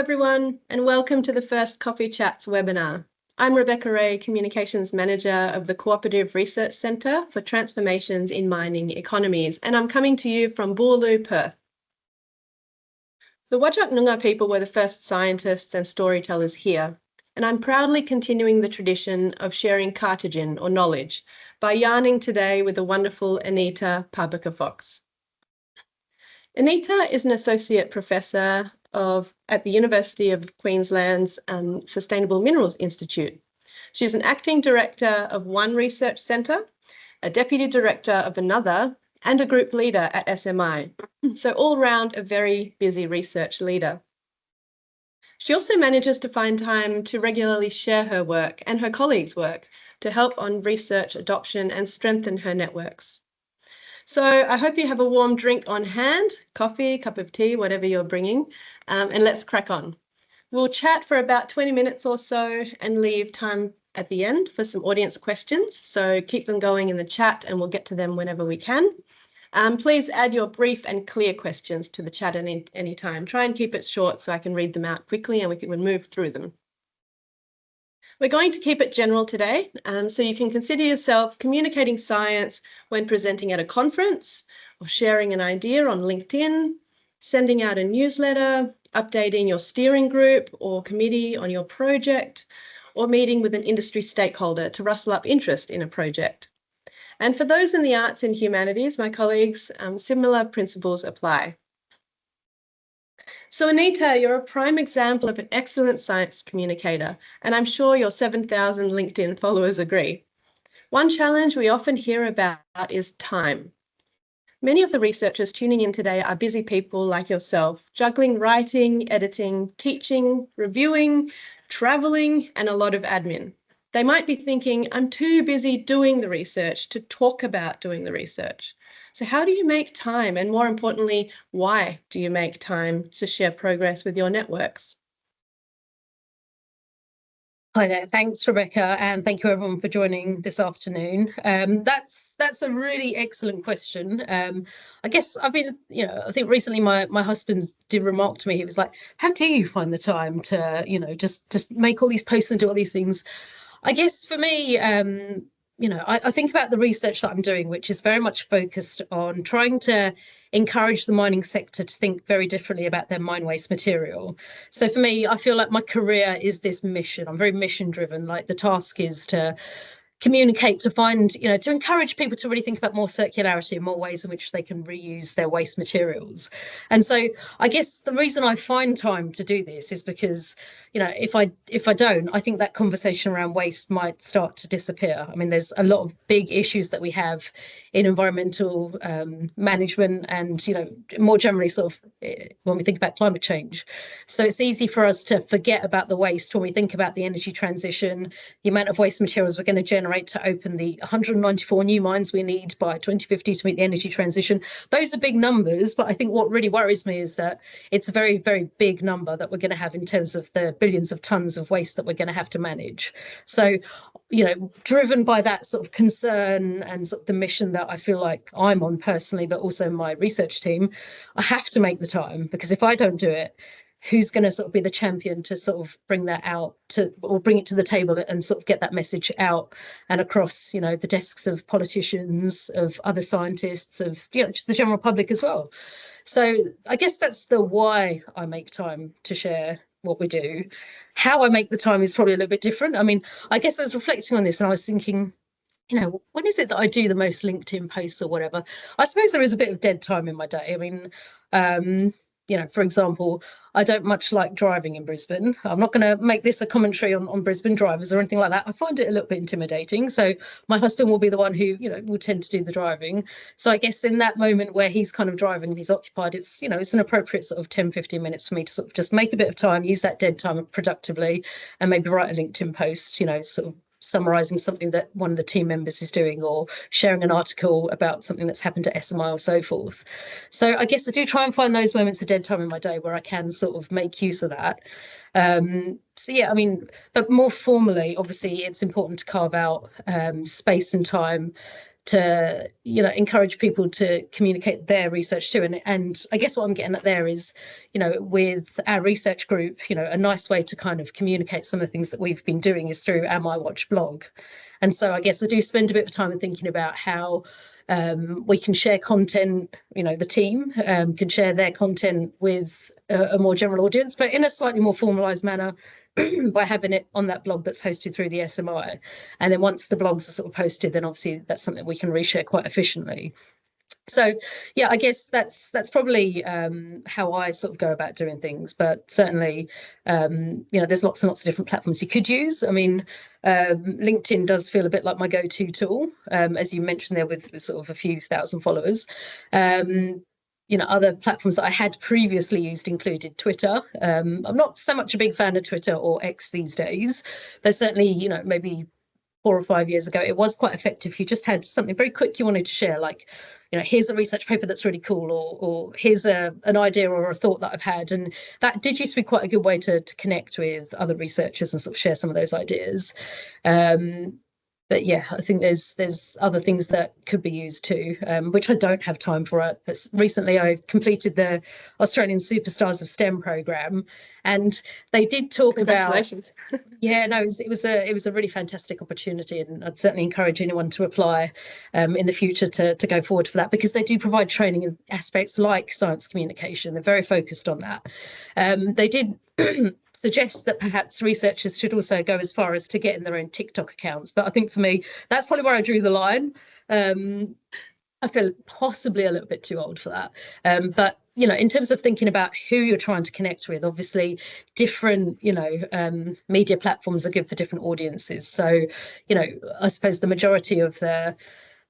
everyone, and welcome to the first Coffee Chats webinar. I'm Rebecca Ray, Communications Manager of the Cooperative Research Centre for Transformations in Mining Economies, and I'm coming to you from Boorloo, Perth. The Whadjuk Noongar people were the first scientists and storytellers here, and I'm proudly continuing the tradition of sharing Cartagin or knowledge by yarning today with the wonderful Anita Parbhakar-Fox. Anita is an Associate Professor at the University of Queensland's Sustainable Minerals Institute. She's an Acting Director of one research centre, a Deputy Director of another, and a Group Leader at SMI. So all round a very busy research leader. She also manages to find time to regularly share her work and her colleagues' work to help on research adoption and strengthen her networks. So I hope you have a warm drink on hand, coffee, cup of tea, whatever you're bringing, and let's crack on. We'll chat for about 20 minutes or so and leave time at the end for some audience questions. So keep them going in the chat and we'll get to them whenever we can. Please add your brief and clear questions to the chat at any time. Try and keep it short so I can read them out quickly and we can move through them. We're going to keep it general today, so you can consider yourself communicating science when presenting at a conference or sharing an idea on LinkedIn, sending out a newsletter, updating your steering group or committee on your project, or meeting with an industry stakeholder to rustle up interest in a project. And for those in the arts and humanities, my colleagues, similar principles apply. So Anita, you're a prime example of an excellent science communicator, and I'm sure your 7,000 LinkedIn followers agree. One challenge we often hear about is time. Many of the researchers tuning in today are busy people like yourself, juggling writing, editing, teaching, reviewing, traveling, and a lot of admin. They might be thinking, I'm too busy doing the research to talk about doing the research. So how do you make time? And more importantly, why do you make time to share progress with your networks? Hi there, thanks Rebecca, and thank you everyone for joining this afternoon. That's a really excellent question. I guess I've been, I think recently my husband did remark to me, he was like, how do you find the time to, just make all these posts and do all these things? I guess for me, I think about the research that I'm doing, which is very much focused on trying to encourage the mining sector to think very differently about their mine waste material. So for me, I feel like my career is this mission. I'm very mission driven. Like the task is to communicate, to find, to encourage people to really think about more circularity and more ways in which they can reuse their waste materials. And so I guess the reason I find time to do this is because, if I don't, I think that conversation around waste might start to disappear. I mean, there's a lot of big issues that we have in environmental management and, more generally sort of when we think about climate change. So it's easy for us to forget about the waste when we think about the energy transition, the amount of waste materials we're going to generate to open the 194 new mines we need by 2050 to meet the energy transition. Those are big numbers, but I think what really worries me is that it's a very, very big number that we're going to have in terms of the billions of tons of waste that we're going to have to manage. So, driven by that sort of concern and sort of the mission that I feel like I'm on personally, but also my research team, I have to make the time, because if I don't do it, who's going to sort of be the champion to sort of bring that out or bring it to the table and sort of get that message out and across, the desks of politicians, of other scientists, of, just the general public as well. So I guess that's the why I make time to share what we do. How I make the time is probably a little bit different. I mean, I guess I was reflecting on this and I was thinking, when is it that I do the most LinkedIn posts or whatever? I suppose there is a bit of dead time in my day. I mean, for example, I don't much like driving in Brisbane. I'm not going to make this a commentary on Brisbane drivers or anything like that. I find it a little bit intimidating. So my husband will be the one who, will tend to do the driving. So I guess in that moment where he's kind of driving and he's occupied, it's, it's an appropriate sort of 10, 15 minutes for me to sort of just make a bit of time, use that dead time productively, and maybe write a LinkedIn post, sort of summarising something that one of the team members is doing, or sharing an article about something that's happened at SMI or so forth. So I guess I do try and find those moments of dead time in my day where I can sort of make use of that. So yeah, I mean, but more formally, obviously, it's important to carve out space and time to encourage people to communicate their research too. And I guess what I'm getting at there is, with our research group, a nice way to kind of communicate some of the things that we've been doing is through our My Watch blog. And so I guess I do spend a bit of time thinking about how we can share content, the team can share their content with a more general audience, but in a slightly more formalized manner by having it on that blog that's hosted through the SMI. And then once the blogs are sort of posted, then obviously that's something we can reshare quite efficiently. So yeah, I guess that's probably how I sort of go about doing things. But certainly, there's lots and lots of different platforms you could use. I mean, LinkedIn does feel a bit like my go-to tool, as you mentioned there, with sort of a few thousand followers. Other platforms that I had previously used included Twitter. I'm not so much a big fan of Twitter or X these days, but certainly, maybe 4 or 5 years ago, it was quite effective. You just had something very quick you wanted to share, like, here's a research paper that's really cool, or here's an idea or a thought that I've had. And that did used to be quite a good way to connect with other researchers and sort of share some of those ideas. But yeah, I think there's other things that could be used too, which I don't have time for. Recently, I completed the Australian Superstars of STEM program, and they did talk about. Yeah, no, it was a really fantastic opportunity, and I'd certainly encourage anyone to apply in the future to go forward for that, because they do provide training in aspects like science communication. They're very focused on that. They did suggest that perhaps researchers should also go as far as to get in their own TikTok accounts. But I think for me, that's probably where I drew the line. I feel possibly a little bit too old for that. But, in terms of thinking about who you're trying to connect with, obviously different, media platforms are good for different audiences. So, I suppose the majority of the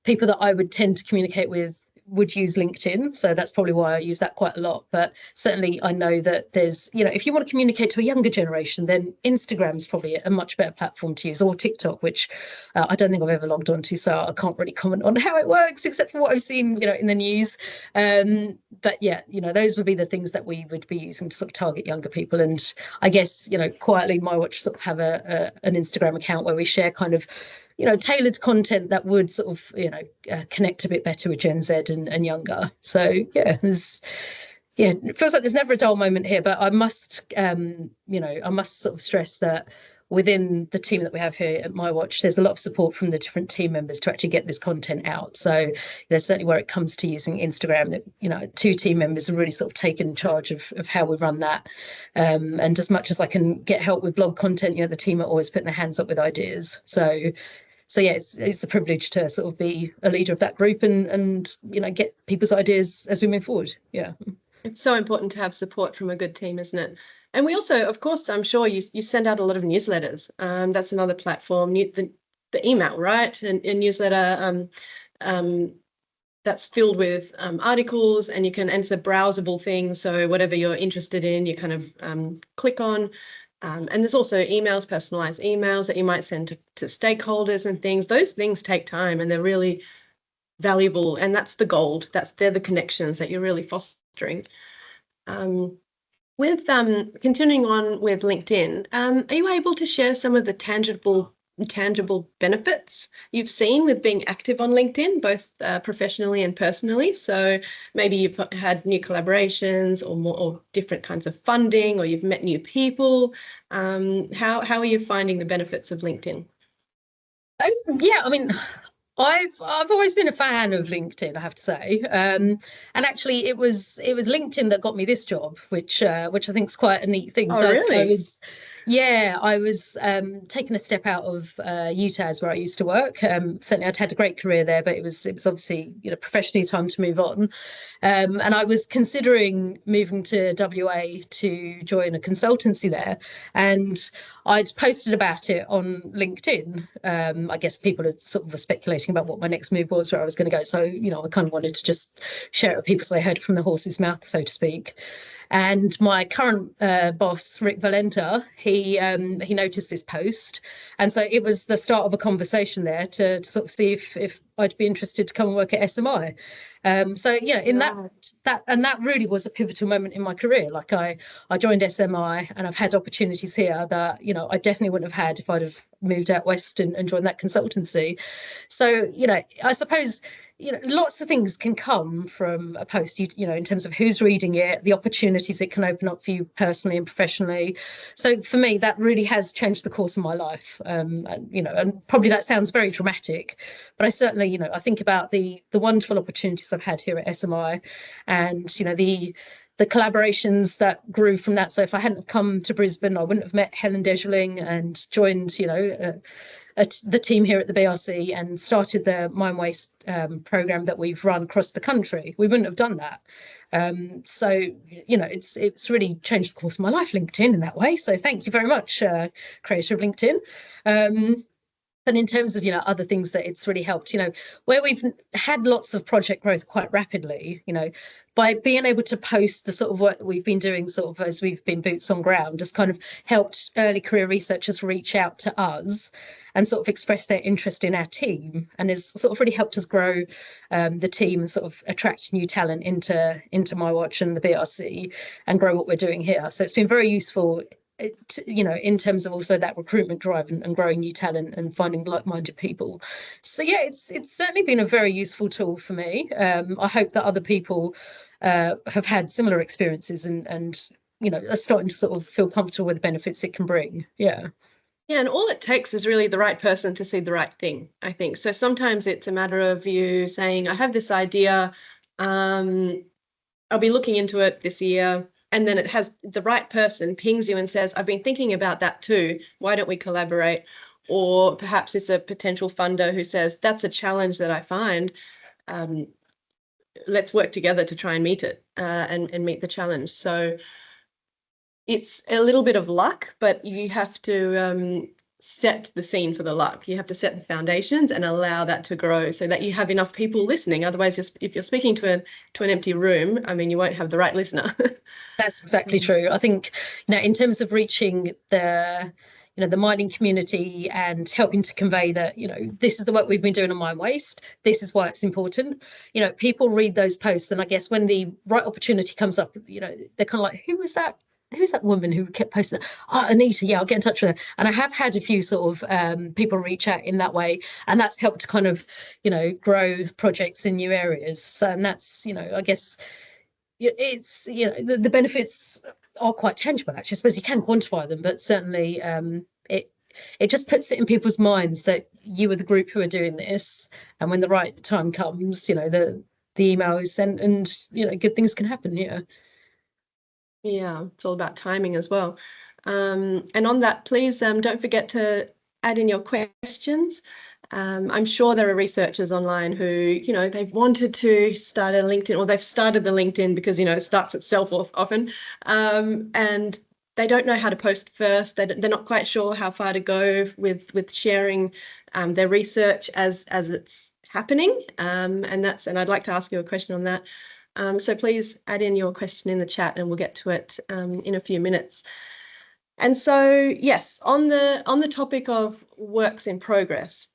people that I would tend to communicate with would use LinkedIn. So that's probably why I use that quite a lot. But certainly I know that there's, if you want to communicate to a younger generation, then Instagram is probably a much better platform to use, or TikTok, which I don't think I've ever logged onto. So I can't really comment on how it works, except for what I've seen, in the news. But yeah, those would be the things that we would be using to sort of target younger people. And I guess, quietly, My Watch sort of have an Instagram account where we share kind of tailored content that would sort of, connect a bit better with Gen Z and younger. So yeah, it feels like there's never a dull moment here, but I must, I must sort of stress that within the team that we have here at My Watch, there's a lot of support from the different team members to actually get this content out. So certainly where it comes to using Instagram, that 2 team members have really sort of taken charge of how we run that. And as much as I can get help with blog content, the team are always putting their hands up with ideas. So yeah, it's a privilege to sort of be a leader of that group and get people's ideas as we move forward. Yeah. It's so important to have support from a good team, isn't it? And we also, of course, I'm sure you send out a lot of newsletters. That's another platform, the email, right? And newsletter that's filled with articles, and it's a browsable thing. So whatever you're interested in, you kind of click on. And there's also emails, personalized emails that you might send to stakeholders and things. Those things take time, and they're really valuable. And that's the gold. They're the connections that you're really fostering. With continuing on with LinkedIn, are you able to share some of the tangible benefits you've seen with being active on LinkedIn, both professionally and personally? So maybe you've had new collaborations or different kinds of funding, or you've met new people. How are you finding the benefits of LinkedIn? Yeah, I mean, I've always been a fan of LinkedIn, I have to say, and actually it was LinkedIn that got me this job, which I think is quite a neat thing. Oh, so really? I was taking a step out of UTAS, where I used to work. Certainly, I'd had a great career there, but it was obviously professionally time to move on. And I was considering moving to WA to join a consultancy there, and I'd posted about it on LinkedIn. I guess people had sort of were speculating about what my next move was, where I was going to go. So I kind of wanted to just share it with people so they heard it from the horse's mouth, so to speak. And my current boss, Rick Valenta, he noticed this post, and so it was the start of a conversation there to sort of see if I'd be interested to come and work at SMI. So in that really was a pivotal moment in my career. Like I joined SMI, and I've had opportunities here that I definitely wouldn't have had if I'd have moved out west and joined that consultancy. So I suppose lots of things can come from a post, in terms of who's reading it, the opportunities it can open up for you personally and professionally. So for me, that really has changed the course of my life. And probably that sounds very dramatic, but I certainly, I think about the wonderful opportunities I've had here at SMI, and the collaborations that grew from that. So if I hadn't come to Brisbane, I wouldn't have met Helen Dejeling and joined, the team here at the BRC and started the Mine Waste program that we've run across the country. We wouldn't have done that. So it's really changed the course of my life, LinkedIn, in that way. So thank you very much, creator of LinkedIn. But in terms of other things that it's really helped, where we've had lots of project growth quite rapidly, by being able to post the sort of work that we've been doing sort of as we've been boots on ground, has kind of helped early career researchers reach out to us and sort of express their interest in our team, and has sort of really helped us grow the team and sort of attract new talent into my watch and the BRC, and grow what we're doing here. So it's been very useful, in terms of also that recruitment drive and growing new talent and finding like-minded people. So it's certainly been a very useful tool for me. I hope that other people have had similar experiences and are starting to sort of feel comfortable with the benefits it can bring. Yeah, and all it takes is really the right person to see the right thing, I think. So sometimes it's a matter of you saying, I have this idea, I'll be looking into it this year. And then it has the right person pings you and says, I've been thinking about that too. Why don't we collaborate? Or perhaps it's a potential funder who says, that's a challenge that I find. Let's work together to try and meet it and meet the challenge. So it's a little bit of luck, but you have to set the scene for the luck. You have to set the foundations and allow that to grow so that you have enough people listening. Otherwise, if you're speaking to an empty room, I mean, you won't have the right listener. That's exactly true. I think, in terms of reaching the mining community and helping to convey that, this is the work we've been doing on Mine Waste. This is why it's important. People read those posts, and I guess when the right opportunity comes up, they're kind of like, who was that? Who's that woman who kept posting? Oh, Anita, yeah, I'll get in touch with her. And I have had a few sort of people reach out in that way, and that's helped to kind of, grow projects in new areas. So, and that's, I guess it's, the benefits are quite tangible, actually. I suppose you can quantify them, but certainly it just puts it in people's minds that you are the group who are doing this, and when the right time comes, the email is sent, and good things can happen. Yeah, it's all about timing as well. And on that, please don't forget to add in your questions. I'm sure there are researchers online who, they've wanted to start a LinkedIn, or they've started the LinkedIn because, it starts itself off often. And they don't know how to post first. They're not quite sure how far to go with sharing their research as it's happening. And I'd like to ask you a question on that. So please add in your question in the chat, and we'll get to it in a few minutes. And so, yes, on the topic of works in progress.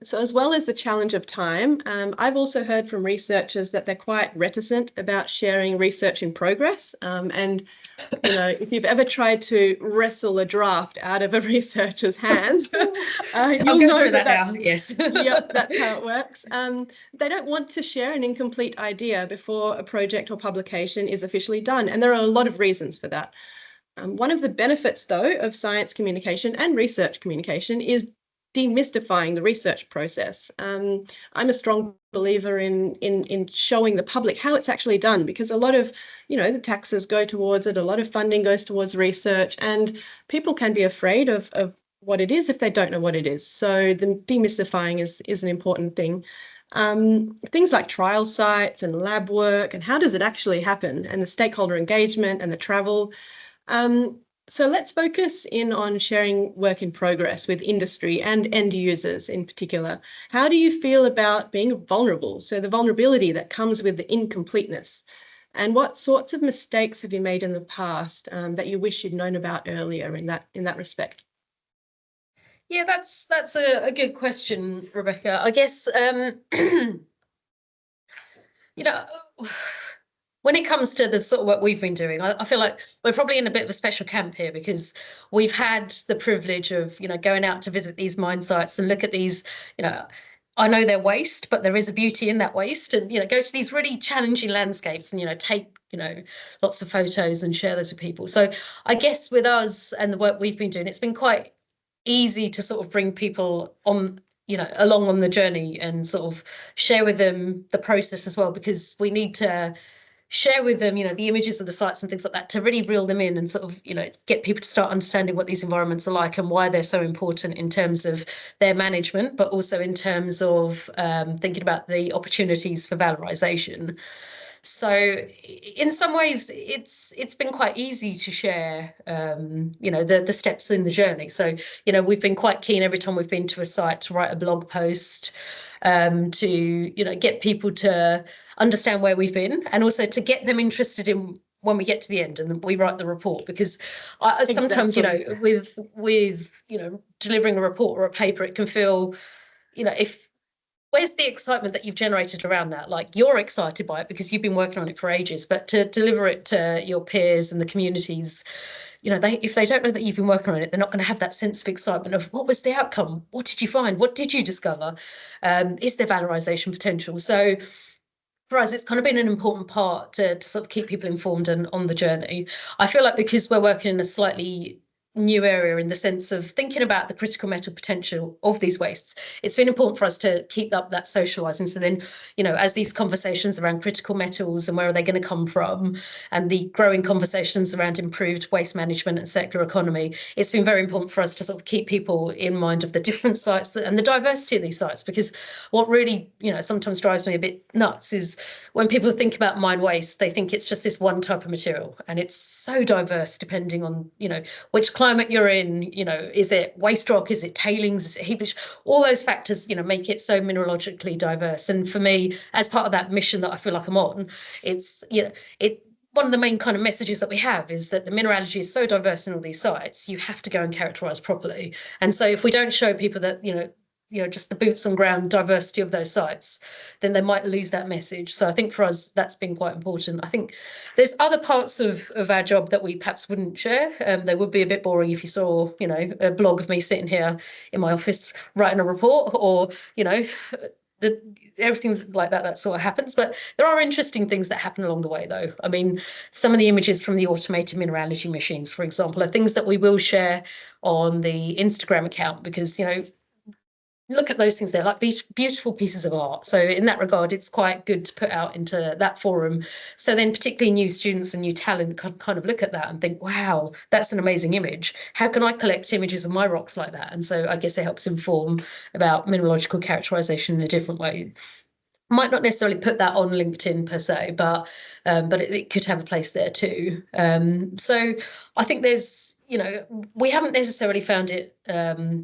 So as well as the challenge of time, I've also heard from researchers that they're quite reticent about sharing research in progress. And, if you've ever tried to wrestle a draft out of a researcher's hands, you'll know that's, yes. Yep, that's how it works. They don't want to share an incomplete idea before a project or publication is officially done. And there are a lot of reasons for that. One of the benefits, though, of science communication and research communication is demystifying the research process. I'm a strong believer in showing the public how it's actually done, because a lot of, the taxes go towards it, a lot of funding goes towards research, and people can be afraid of what it is if they don't know what it is. So the demystifying is an important thing. Things like trial sites and lab work, and how does it actually happen, and the stakeholder engagement and the travel. So let's focus in on sharing work in progress with industry and end users in particular. How do you feel about being vulnerable? So the vulnerability that comes with the incompleteness. And what sorts of mistakes have you made in the past that you wish you'd known about earlier in that respect? Yeah, that's a good question, Rebecca. I guess you know, when it comes to the sort of work we've been doing, I feel like we're probably in a bit of a special camp here because we've had the privilege of, going out to visit these mine sites and look at these, I know they're waste, but there is a beauty in that waste, and go to these really challenging landscapes and take lots of photos and share those with people. So I guess with us and the work we've been doing, it's been quite easy to sort of bring people on along on the journey and sort of share with them the process as well, because we need to share with them the images of the sites and things like that to really reel them in and sort of get people to start understanding what these environments are like and why they're so important in terms of their management, but also in terms of thinking about the opportunities for valorization. So in some ways it's been quite easy to share the steps in the journey. So we've been quite keen every time we've been to a site to write a blog post to get people to understand where we've been, and also to get them interested in when we get to the end and we write the report, because sometimes with delivering a report or a paper, it can feel if where's the excitement that you've generated around that? Like, you're excited by it because you've been working on it for ages, but to deliver it to your peers and the communities, if they don't know that you've been working on it, they're not going to have that sense of excitement of what was the outcome? What did you find? What did you discover? Is there valorization potential? So for us, it's kind of been an important part to sort of keep people informed and on the journey. I feel like because we're working in a slightly new area in the sense of thinking about the critical metal potential of these wastes, it's been important for us to keep up that socializing. So then, as these conversations around critical metals and where are they going to come from, and the growing conversations around improved waste management and circular economy, it's been very important for us to sort of keep people in mind of the different sites and the diversity of these sites. Because what really, sometimes drives me a bit nuts is when people think about mine waste, they think it's just this one type of material, and it's so diverse depending on, which climate you're in, is it waste rock, is it tailings, is it heap leach? All those factors, make it so mineralogically diverse. And for me, as part of that mission that I feel like I'm on, it's, one of the main kind of messages that we have is that the mineralogy is so diverse in all these sites, you have to go and characterize properly. And so if we don't show people that, just the boots on ground diversity of those sites, then they might lose that message. So I think for us, that's been quite important. I think there's other parts of our job that we perhaps wouldn't share. They would be a bit boring if you saw, a blog of me sitting here in my office writing a report, or, everything like that sort of happens. But there are interesting things that happen along the way, though. I mean, some of the images from the automated mineralogy machines, for example, are things that we will share on the Instagram account, because, look at those things. They're like beautiful pieces of art. So in that regard, it's quite good to put out into that forum. So then particularly new students and new talent can kind of look at that and think, wow, that's an amazing image. How can I collect images of my rocks like that? And so I guess it helps inform about mineralogical characterization in a different way. Might not necessarily put that on LinkedIn per se, but it could have a place there too. So I think there's, we haven't necessarily found it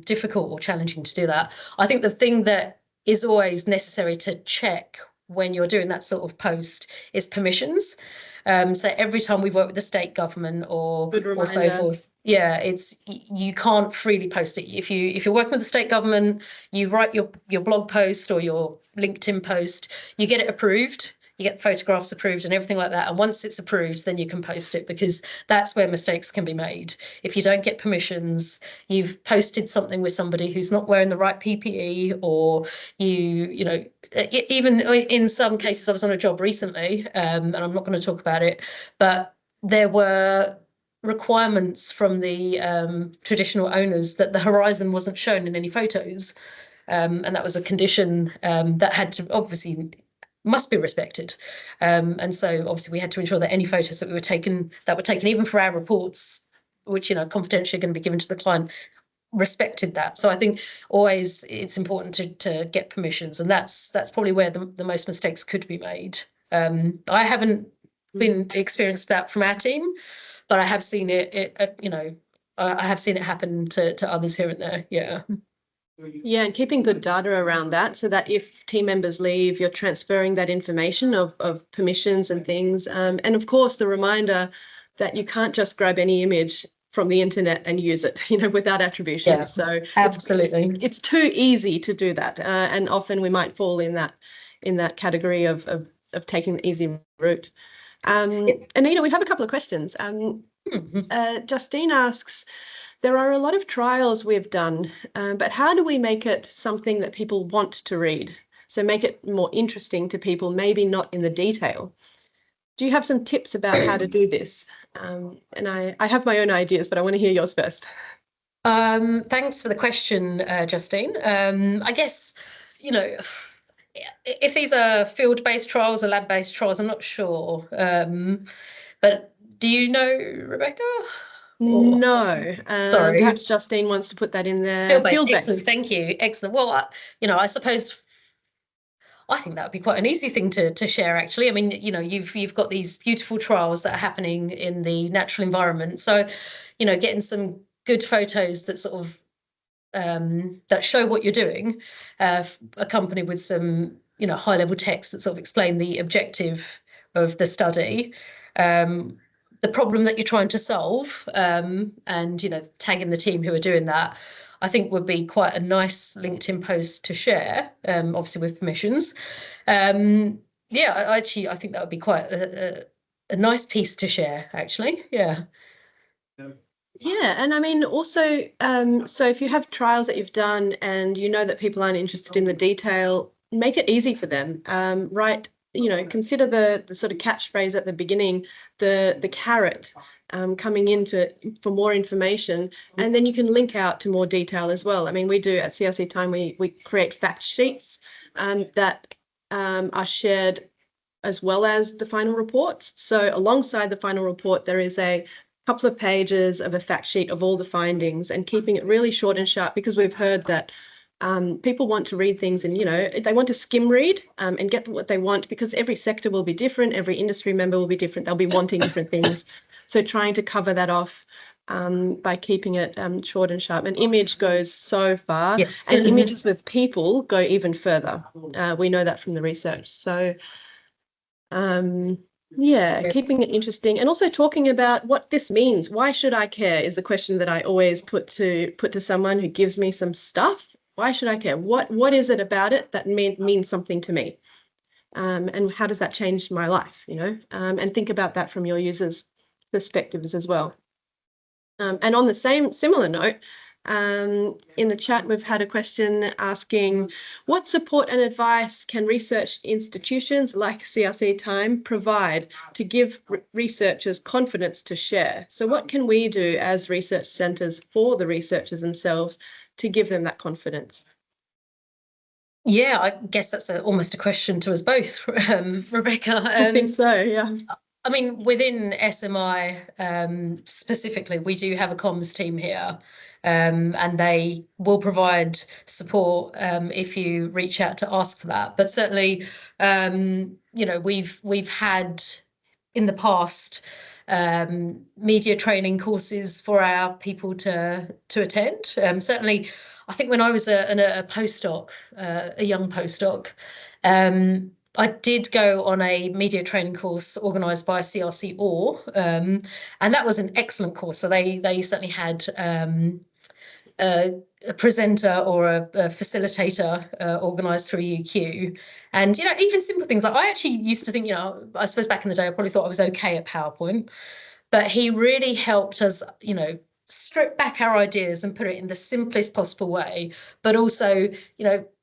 difficult or challenging to do that. I think the thing that is always necessary to check when you're doing that sort of post is permissions. So every time we've worked with the state government or so forth, it's, you can't freely post it. If you're working with the state government, you write your blog post or your LinkedIn post, you get it approved, you get photographs approved and everything like that. And once it's approved, then you can post it, because that's where mistakes can be made. If you don't get permissions, you've posted something with somebody who's not wearing the right PPE, or even in some cases, I was on a job recently, and I'm not going to talk about it, but there were requirements from the traditional owners that the horizon wasn't shown in any photos. And that was a condition that had to obviously must be respected. And so obviously we had to ensure that any photos that were taken even for our reports, which confidentially are going to be given to the client, respected that. So I think always it's important to get permissions, and that's probably where the most mistakes could be made. I haven't been experienced that from our team, but I have seen it I have seen it happen to others here and there. Yeah, and keeping good data around that, so that if team members leave, you're transferring that information of permissions and things. And of course, the reminder that you can't just grab any image from the internet and use it, without attribution. Yeah, So absolutely. it's too easy to do that, and often we might fall in that category of taking the easy route. Anita, we have a couple of questions. Justine asks, there are a lot of trials we've done, but how do we make it something that people want to read? So make it more interesting to people, maybe not in the detail. Do you have some tips about how to do this? And I have my own ideas, but I want to hear yours first. Thanks for the question, Justine. I guess, if these are field-based trials or lab-based trials, I'm not sure. But do you know, Rebecca? Or, No. sorry. Perhaps Justine wants to put that in there. Field-based. Field-based. Excellent. Thank you. Excellent. Well, I suppose I think that would be quite an easy thing to share, actually. I mean, you've got these beautiful trials that are happening in the natural environment. So, getting some good photos that sort of that show what you're doing, accompanied with some, high-level text that sort of explain the objective of the study, the problem that you're trying to solve, and tagging the team who are doing that, I think would be quite a nice LinkedIn post to share, obviously with permissions. I think that would be quite a nice piece to share, actually. Yeah. Yeah, and I mean also, so if you have trials that you've done and you know that people aren't interested in the detail, make it easy for them. Write, consider the sort of catchphrase at the beginning, the carrot, coming into for more information, and then you can link out to more detail as well. I mean, we do at CRC Time, we create fact sheets that are shared as well as the final reports. So alongside the final report, there is a couple of pages of a fact sheet of all the findings, and keeping it really short and sharp, because we've heard that people want to read things and, they want to skim read and get what they want, because every sector will be different, every industry member will be different, they'll be wanting different things. So trying to cover that off by keeping it short and sharp. An image goes so far, Yes. and images with people go even further. We know that from the research. So keeping it interesting, and also talking about what this means. Why should I care is the question that I always put to someone who gives me some stuff. Why should I care? What is it about it that means something to me? And how does that change my life? And think about that from your users' perspectives as well. And on the similar note, in the chat, we've had a question asking, what support and advice can research institutions like CRC Time provide to give researchers confidence to share? So what can we do as research centres for the researchers themselves to give them that confidence? Yeah, I guess that's almost a question to us both, Rebecca. I think so, yeah. I mean, within SMI specifically, we do have a comms team here, and they will provide support if you reach out to ask for that. But certainly, we've had in the past media training courses for our people to attend. Certainly, I think when I was a postdoc, a young postdoc, I did go on a media training course organised by CRC OR, and that was an excellent course. So they certainly had a presenter or a facilitator organised through UQ. And, even simple things like, I actually used to think, I suppose back in the day, I probably thought I was okay at PowerPoint, but he really helped us, strip back our ideas and put it in the simplest possible way, but also,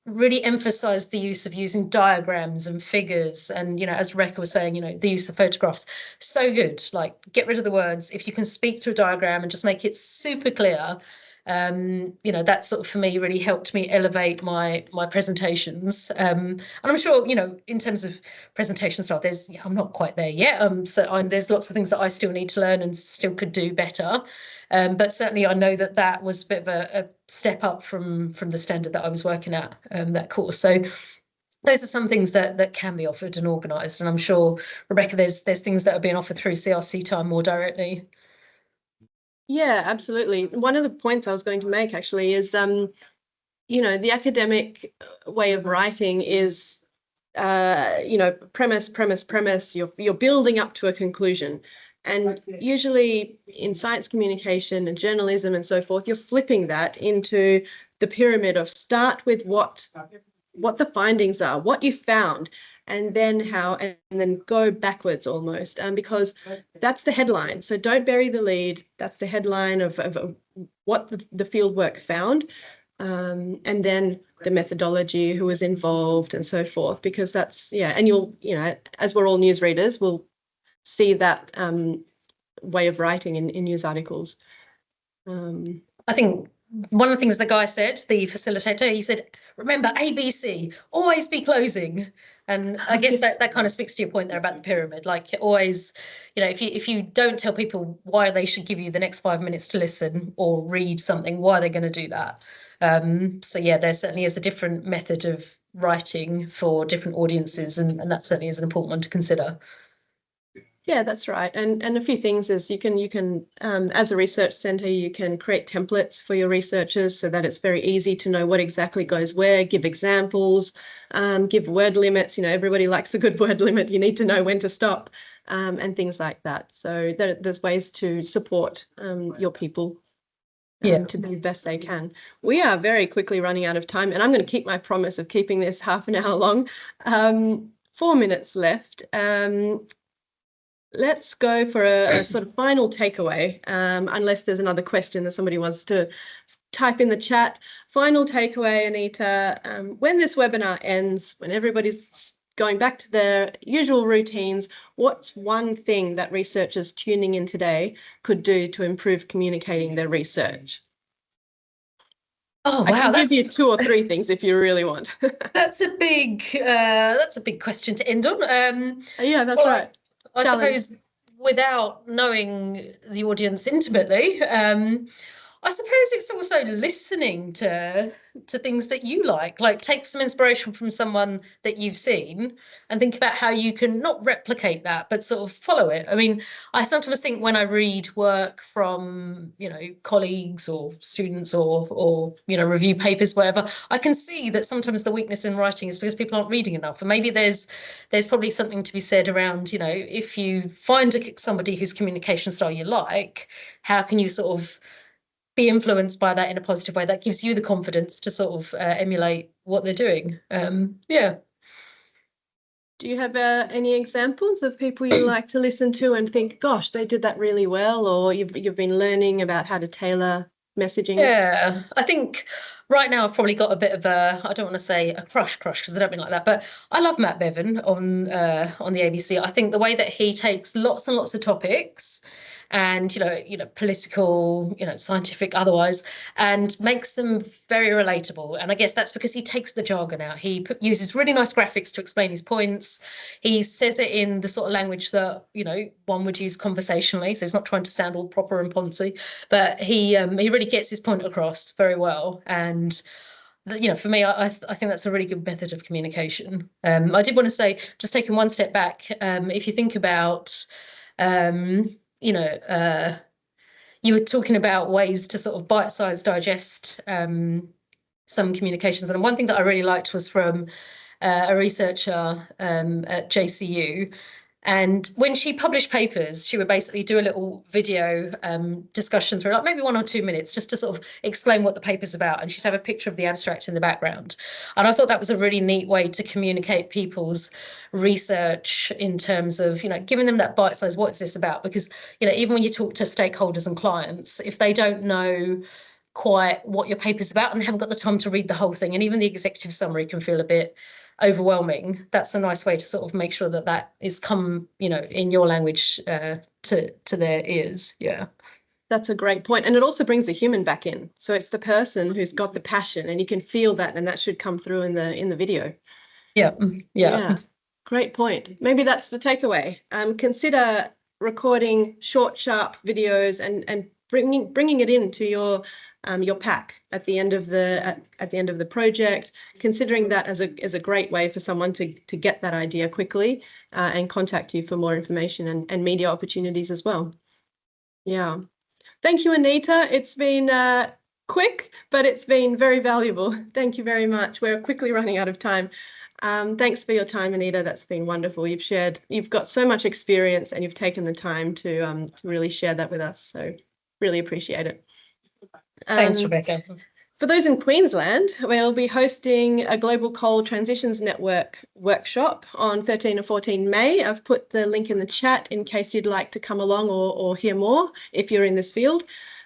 really emphasize the use of using diagrams and figures. And, as Rebecca was saying, the use of photographs. So good. Like, get rid of the words. If you can speak to a diagram and just make it super clear, that sort of, for me, really helped me elevate my presentations. And I'm sure, in terms of presentation style, I'm not quite there yet. There's lots of things that I still need to learn and still could do better. But certainly I know that was a bit of a step up from the standard that I was working at, that course. So those are some things that can be offered and organised. And I'm sure, Rebecca, there's things that are being offered through CRC Time more directly. Yeah, absolutely. One of the points I was going to make actually is, the academic way of writing is, premise. You're building up to a conclusion. And usually in science communication and journalism and so forth, you're flipping that into the pyramid of start with what the findings are, what you found, and then how, and then go backwards almost, because that's the headline. So don't bury the lead. That's the headline of what the field work found, and then the methodology, who was involved, and so forth, because that's, and you'll, as we're all news readers, we'll see that way of writing in news articles. I think one of the things the guy said, the facilitator, he said, remember ABC, always be closing. And I guess that kind of speaks to your point there about the pyramid. Like always, if you don't tell people why they should give you the next 5 minutes to listen or read something, why are they going to do that? So yeah, there certainly is a different method of writing for different audiences, and that certainly is an important one to consider. Yeah, that's right. And a few things is you can as a research centre, you can create templates for your researchers so that it's very easy to know what exactly goes where, give examples, give word limits. Everybody likes a good word limit. You need to know when to stop, and things like that. So there's ways to support your people to be the best they can. We are very quickly running out of time, and I'm going to keep my promise of keeping this half an hour long. 4 minutes left. Let's go for a sort of final takeaway, unless there's another question that somebody wants to type in the chat. Final takeaway, Anita, when this webinar ends, when everybody's going back to their usual routines, what's one thing that researchers tuning in today could do to improve communicating their research? Oh, wow. I can give you 2 or 3 things if you really want. That's a big question to end on. Yeah, that's right. I suppose without knowing the audience intimately, I suppose it's also listening to things that you like take some inspiration from someone that you've seen and think about how you can not replicate that, but sort of follow it. I mean, I sometimes think when I read work from, colleagues or students or review papers, whatever, I can see that sometimes the weakness in writing is because people aren't reading enough. And maybe there's probably something to be said around, if you find somebody whose communication style you like, how can you sort of be influenced by that in a positive way that gives you the confidence to sort of emulate what they're doing. Yeah. Do you have any examples of people you like to listen to and think, gosh, they did that really well, or you've been learning about how to tailor messaging? Yeah, I think right now I've probably got a bit of I don't want to say a crush because I don't mean like that, but I love Matt Bevan on the ABC. I think the way that he takes lots and lots of topics and political, scientific, otherwise, and makes them very relatable. And I guess that's because he takes the jargon out. He uses really nice graphics to explain his points. He says it in the sort of language that one would use conversationally, so he's not trying to sound all proper and poncy, but he really gets his point across very well. And for me, I think that's a really good method of communication. I did want to say, just taking one step back, if you think about you were talking about ways to sort of bite-sized digest some communications. And one thing that I really liked was from a researcher at JCU. And when she published papers, she would basically do a little video discussion through maybe 1 or 2 minutes just to sort of explain what the paper's about. And she'd have a picture of the abstract in the background. And I thought that was a really neat way to communicate people's research in terms of, giving them that bite size, what's this about? Because, even when you talk to stakeholders and clients, if they don't know quite what your paper's about and they haven't got the time to read the whole thing, and even the executive summary can feel a bit overwhelming, that's a nice way to sort of make sure that is come in your language to their ears. Yeah, that's a great point. And it also brings the human back in, so it's the person who's got the passion, and you can feel that, and that should come through in the video. Yeah. Great point. Maybe that's the takeaway. Consider recording short, sharp videos and bringing it into your pack at the end of the project, considering that as a great way for someone to get that idea quickly and contact you for more information and media opportunities as well. Yeah. Thank you, Anita. It's been quick, but it's been very valuable. Thank you very much. We're quickly running out of time. Thanks for your time, Anita. That's been wonderful. You've got so much experience and you've taken the time to really share that with us. So really appreciate it. Thanks, Rebecca. For those in Queensland, we'll be hosting a Global Coal Transitions Network workshop on 13 and 14 May. I've put the link in the chat in case you'd like to come along or hear more if you're in this field.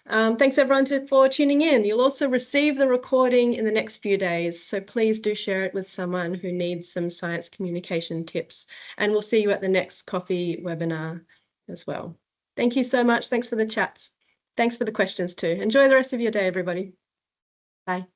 Thanks everyone for tuning in. You'll also receive the recording in the next few days, so please do share it with someone who needs some science communication tips. And we'll see you at the next coffee webinar as well. Thank you so much. Thanks for the chats. Thanks for the questions too. Enjoy the rest of your day, everybody. Bye.